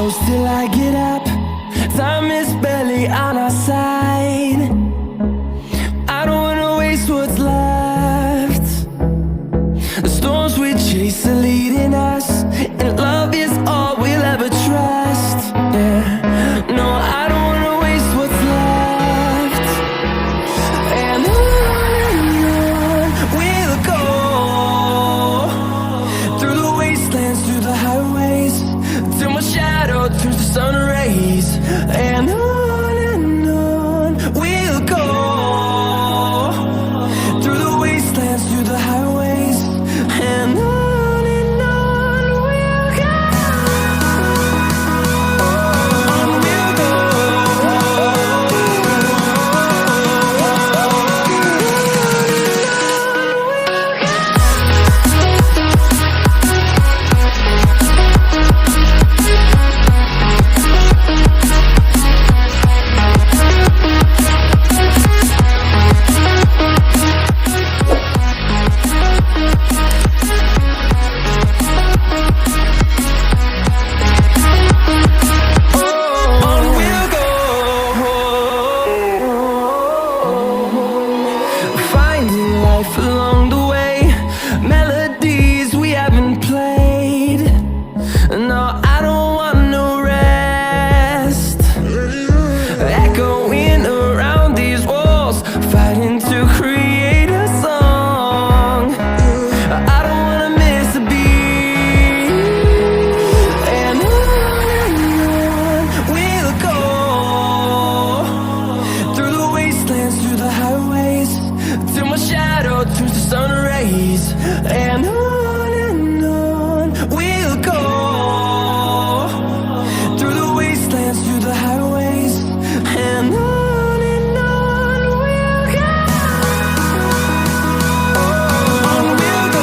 close till I get up. Time is barely on our side. I don't wanna waste what's left. The storms we chase are leading us, and love is all we'll ever trust. Yeah, no, I don't wanna waste what's left. And on we'll go, through the wastelands, through the highways, till my shadow turns to sun rays. And on we'll go, through the wastelands, through the highways, and on we'll go. On we'll go. Along the way, melodies we haven't played. No, I don't want no rest. Echoing around these walls, fighting to create a song. I don't wanna miss a beat. And on we'll go, through the wastelands, through the highways, till my shadow turns to sun rays. And on we'll go, through the wastelands, through the highways, and on we'll go. On we'll go.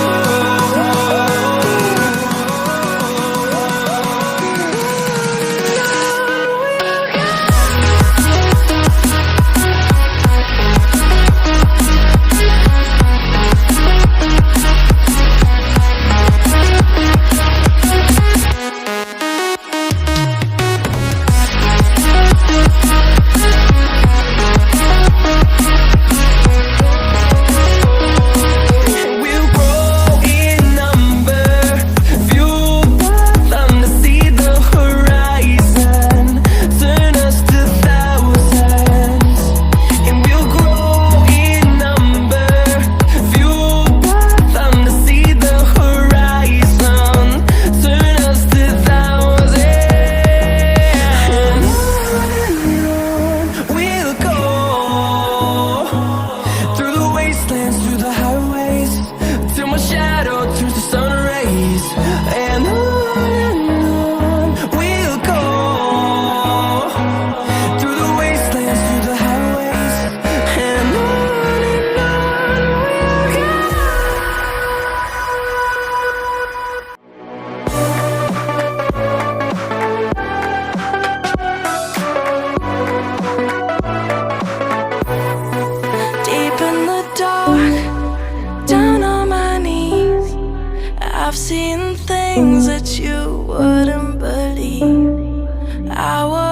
I've seen things that you wouldn't believe. I was